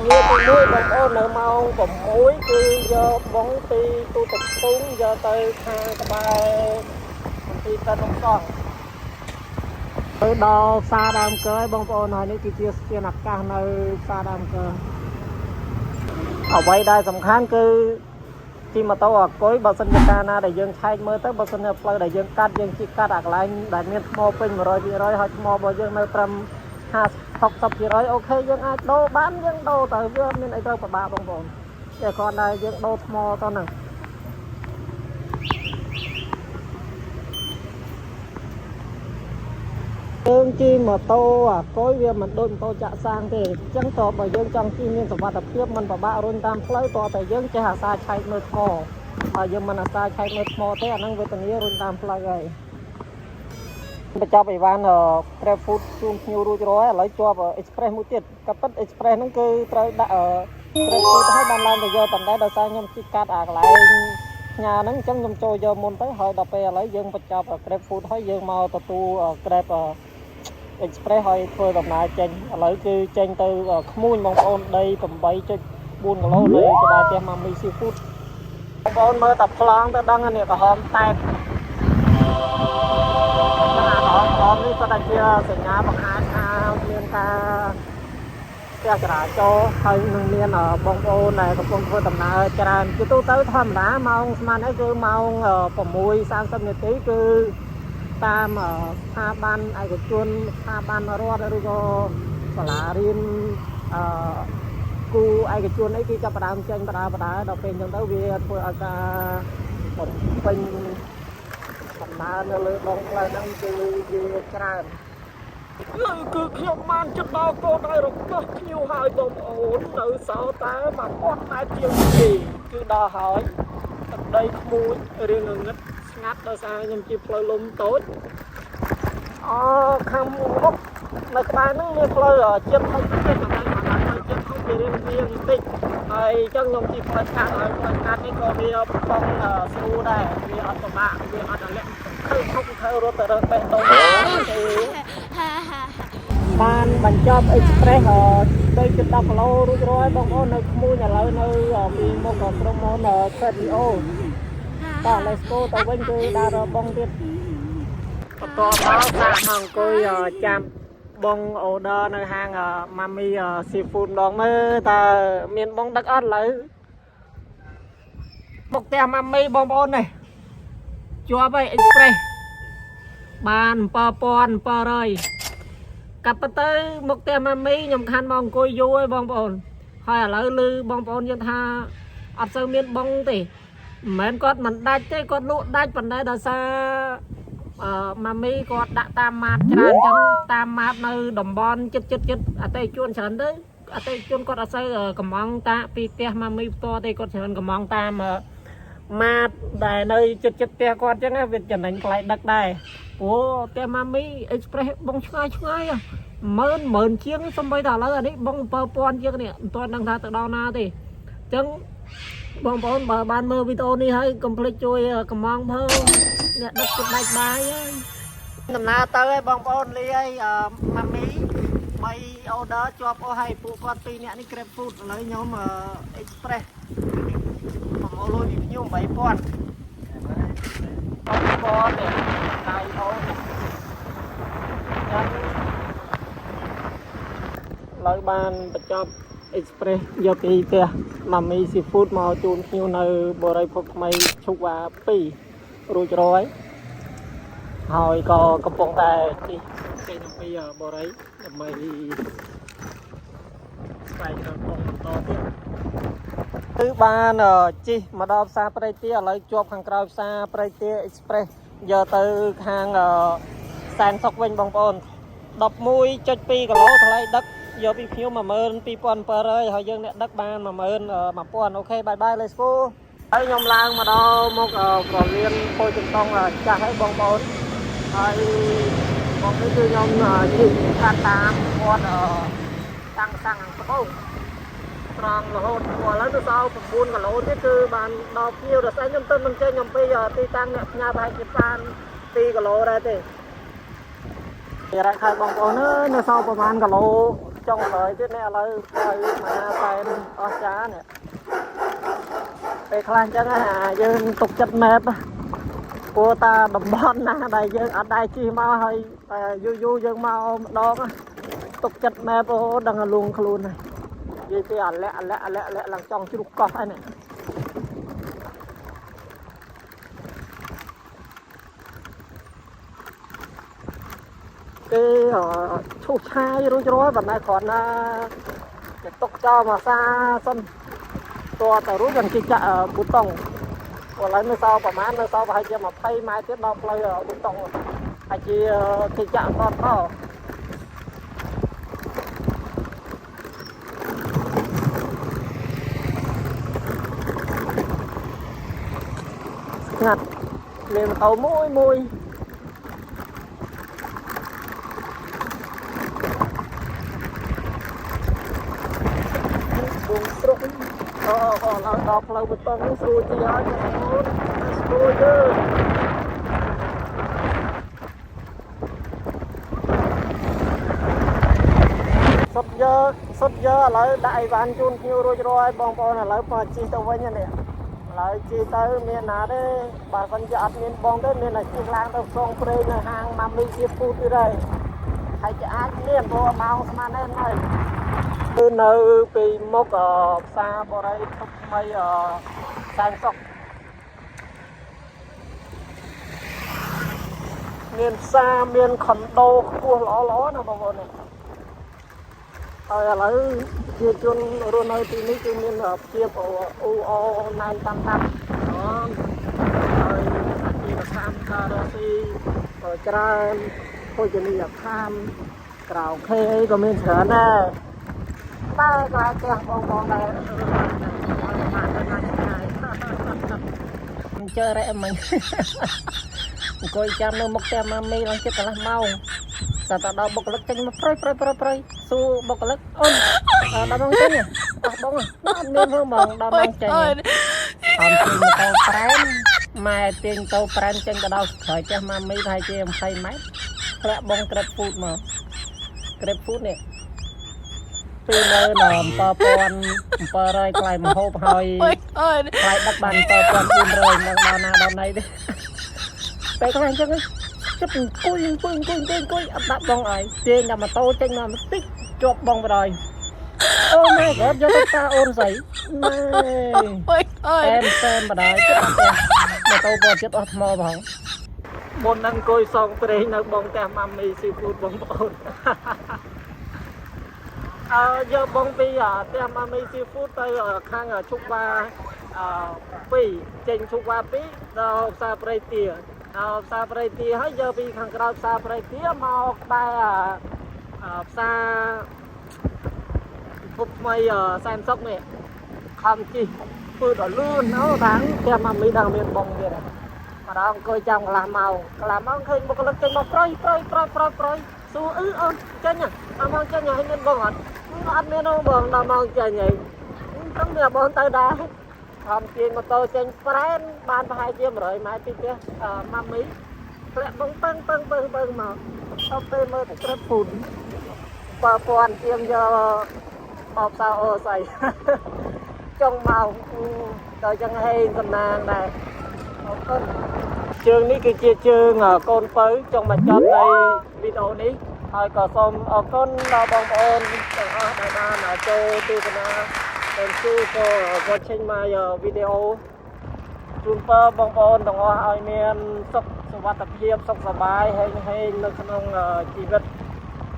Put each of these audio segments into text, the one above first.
ងារទី1បងប្អូននៅម៉ោង6គឺយកបងពីទូទឹកស្ទុងយកទៅខាងក្បែរមន្ទីរពេទ្យក្នុងសង្ឃទៅដល់ផ្សារដើមកើហើយបងប្អូនហើយនេះគឺជាស្ពានអាកាសនៅផ្សារដើមកើអ្វីដែលសំខាន់គឺជិះម៉ូតូអគុយបើសិនជាកាលណាដែលយើងឆែកមើលទៅបើសិនជាផ្លូវដែលយើងកាត់យើងជិះកាត់អាកន្លែងដែលមានថ្មពេញ 100% ហើយថ្មរបស់យើងនៅត្រឹម 50-60% អូខេយើងអាចដូរបានយើងដូរទៅវាអត់មានអីត្រូវពិបាកបងប្អូនតែគ្រាន់តែយើងដូរថ្មទៅហ្នឹងយើងជិះម៉ូតូអាគុយវាមិនដូចម៉ូតូចាក់សាំងទេអញ្ចឹងតើបើយើងចង់ជិះមានសុវត្ថិភាពមិនពិបាករុញតាមផ្លូវតើតែយើងចេះអាសាឆែកមើលថ្មហើយយើងមិនអាសាឆែកមើលថ្មទេអាហ្នឹងវេទនារុញតាមផ្លូវហើយបញ្ចប់អីវ៉ាន់ Grab Food ជូនភ្ញៀវរួចរាល់ឥឡូវជាប់ Express មួយទៀតក៏ប៉ុន្តែ Express ហ្នឹងគឺត្រូវដាក់Grab Food ឲ្យបានឡើងទៅយកប៉ុន្តែដោយសារខ្ញុំជិះកាត់អាកន្លែងផ្ញើហ្នឹងអញ្ចឹងខ្ញុំចូលយកមុនទៅហើយដល់ពេលឥឡូវយើងបញ្ចប់ Grab Food ហើយយើងមកទទួល Grab Express ឲ្យធ្វើដំណើរចេញឥឡូវគឺចេញទៅក្មួយបងប្អូនដី 8.4 គីឡូនៅក្បែរផ្ទះ Mami Seafood បងប្អូនមើលតែប្លង់ទៅដឹងនេះក្រហមតែបនេះក៏តែជាសញ្ញាបង្ហាញថាមានការផ្ទះចរាចរណ៍ហើយនឹងមានបងប្អូនដែលកំពុងធ្វើដំណើរច្រើនគឺទូទៅធម្មតាម៉ោងស្មាននេះគឺម៉ោង 6:30 នាទីគឺតាមស្ថាប័នឯកជនស្ថាប័នរដ្ឋឬក៏សាលារៀនគូឯកជនអីគេចាប់ផ្ដើមចេញបដាដល់ពេលអញ្ចឹងទៅវាធ្វើឲ្យការបំពេញដំណើរនៅលើដងផ្លូវហ្នឹងគឺវាច្រើនលើគឺខ្ញុំបានចិត្តដល់កូនឲ្យរបស់ភ្ញៀវហើយបងប្អូននៅសល់តែ1000ម៉ែត្រជាងទេគឺដល់ហើយទឹកដីក្មួយរៀងងឹតស្ងាត់ដោយសារខ្ញុំជិះផ្លូវលំតូចខាងមុខនៅក្បែរហ្នឹងមានផ្លូវជាតិធំទៀតតែជាតិធំវារៀងបន្តិចហើយអញ្ចឹងខ្ញុំជិះផ្លូវកាត់ហើយផ្លូវកាត់នេះក៏វាប្រកបស្រួលដែរវាអត់ពិបាកវាអត់អាលាក់ខើរត់ទៅរើបេះដូងទេបានបញ្ចប់ Express ទៅជិត10គីឡូរួចរាល់បងប្អូននៅក្មួយឥឡូវនៅពីមុខក្រុមហ៊ុន Credit តោះ Let's go ទៅវិញគឺដើររបងទៀតបន្តមកសាកមកអង្គុយចាំបង order នៅហាង Mami Seafood ម្ដងមើលតើមានបងដឹកអត់ឥឡូវមកផ្ទះ Mami បងប្អូននេះជាប់ហើយ Express បាន 7,700 កាប់ទៅមកផ្ទះ Mami ខ្ញុំខានមកអង្គុយយូរហើយបងប្អូនហើយឥឡូវឮបងប្អូនយើងថាអត់សូវមានបងទេមិនមែនគាត់មិនដាច់ទេគាត់លក់ដាច់ប៉ុន្តែដោយសារMami គាត់ដាក់តាមម៉ាតច្រើនអញ្ចឹងតាមម៉ាតនៅតំបន់ចិត្តអតិថិជនច្រើនទៅអតិថិជនគាត់អត់សូវកំងតាពីផ្ទះ Mami ផ្ទាល់ទេគាត់ច្រើនកំងតាមម៉ាតដែលនៅចិត្តផ្ទះគាត់អញ្ចឹងវាចំណេញថ្លៃដឹកដែរព្រោះផ្ទះ Mami Express បងឆ្ងាយម៉ឺនជាងសំបីតែឥឡូវអានេះបង 7,000 ជាងនេះមិនទាន់ដឹងថាទៅដល់ណាទេអញ្ចឹងបងប្អូនបើបានមើលវីដេអូនេះហើយកុំភ្លេចជួយកំងផងអ្នកដឹកទឹកដាច់បាយហើយដំណើរទៅហើយបងប្អូនលីហើយMami 3 order ជាប់អស់ហើយពួកគាត់2នាក់នេះ Grab Food ឥឡូវខ្ញុំ Express ប្រមូលលុយពីភ្ញៀវ 8,000ទេដៃអូនឥឡូវបានបញ្ចប់ Express យកពីផ្ទះ Mami Seafood មកជូនភ្ញៀវនៅបរិយាភពថ្មីឈុកវ៉ា2រួចរាល់ហើយក៏កំពុងតែជិះចេញពីបរិយាដើម្បីស្វែងរកបងបន្តទៀតគឺបានជិះមកដល់ផ្សារព្រៃទាឥឡូវជាប់ខាងក្រោយផ្សារព្រៃទា Express យកទៅខាងសែនសុកវិញបងប្អូន 11.2 គីឡូថ្លៃដឹកយកពីភ្ញៀវ 12,700 ហើយយើងអ្នកដឹកបាន 11,000 អូខេបាយបាយ let's go ហើយខ្ញុំឡើងមកដល់មុខប្រលានពោធិ៍ចំតុងចាស់ហើយបងប្អូនហើយបងនេះគឺខ្ញុំជិះកាត់តាមគាត់តាំងសាំងត្បូងត្រង់រហូតឥឡូវទៅដល់ 9 គីឡូទៀតគឺបានដល់ភ្ញៀវដល់ស្អែកខ្ញុំទៅមិនចេញអំពីទីតាំងអ្នកផ្ញើប្រហែលជាបាន2 គីឡូដែរទេរ៉ាក់ខែបងប្អូនអើយនៅសល់ប្រហែលគីឡូចុងក្រោយទៀតនេះឥឡូវទៅមហាសែន giá nè về khăn chắc là dương tục chất mệt của ta đồng bọn nè đây dương ở đây chi mau hơi du dương mau đó tục chất mệt ô đang luôn luôn này vậy thì lẹ làm trong chút cọp này cái chút hai rồi vẫn này còn cái tục cho mà xa sânตัวแต่รู้อย่างที่จะบุตรว่าอะไรไม่ทราบประมาณไม่ทราบว่าจะมาไปไม้เทียบดอกเลยบุตรไอ้ที่จะก็เข้างัดเรียนเขามุ้ยบุ้งตรงเราดอกเราบุตรนี่สู้จีอาจะสู้เยอะสุดเยอะเลยได้บานจุนคิวรวยบองปอนเลยพอจีตัวไว้เนี่ยเลยจีตัวเมียนาได้บางคนจะอัดเมียนบองได้เมียนจีล้างตัวทรงเปรย์ในห้างมามีชีพูดที่ไรใครจะอัดเมียนตัวเมาสมาแน่นเลยคือในปีมกซาบริทุกไม่แสงสกเมียนซาเมียนคอนโดพวกล้อนะบางคนเนี่ยอะไรเชื่อจนรุ่นในปีนี้คือเมียนเทียบอูนายตั้งทัพมีประธานคาราซีจราโคจนีอยากข้ามกล่าวเคยก็มีเสือแน่ได้กลายเป็นบองได้เจออะไรmình coi chăm nó mọc tem mà mi lần chết cả là mau sao ta đau bọc lực chân mà prey su bọc lực ôn đau bông chân nhỉ bông nó nên hơn mòn đau bông chân còn tiền tàu pren mà tiền tàu pren chân cả đau khởi cho mà mi thay cho em thay máy lại bông grapefruit mà grapefruit nàyปีเลยหนอมปอปอนปอเลยกลายมาโฮบหอยกลายดักบันปอปอนอุ่นเลยนังดาวนาดาวในดิไปกลายจังเลยจะเป็นกุ้ยอับดับบองไอเตียงกับมาโตเจงมาติ๊กจบบองไปเลยโอ้แม่ก็ยกตาโอนใส่แม่เต็มมาได้จะทำแต่มาโตปอจะอัดมอบังบนนั่งกุ้ยซองเตยนักบองแต่มามีซีฟูดบองปอนgiờ bông pi tem mà mi seafood tới khang chúc ba pi trên chúc ba pi đâu sa prey tia hết giờ pi khang cầu sa prey tia mau ba sa phục mây xem sóc nè không chi phơi đỏ luôn nó tháng tem mà mi đang miền bông vậy mà đó coi trong làm màu khơi một cái chân màu prey su ơn chân nhá mong chân nhá hay nên bông hả anh nên nó bông đào mong chân nhỉ trong nhà bông tay đá làm chuyện mà tôi chân friend ban hai chiêm rồi mai tiếp kia mami lại bông bưng mà sau tên mơ phải rất phun và còn chiêm cho bọc sao ở xài trong màu tôi chân hay con nàng này chương ní cái chia chương con tới trong mặt trong đây video níហើយក៏សូមអរគុណដល់បងប្អូនទាំងអស់ដែលបានចូលទស្សនានិងជួយក៏watching my video ជូនពរបងប្អូនទាំងអស់ឲ្យមានសុខសុវត្ថិភាពសុខសប្បាយហើយនៅក្នុងជីវិត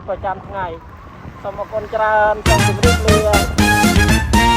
ប្រចាំថ្ងៃសូមអរគុណច្រើនសូមជម្រាបលា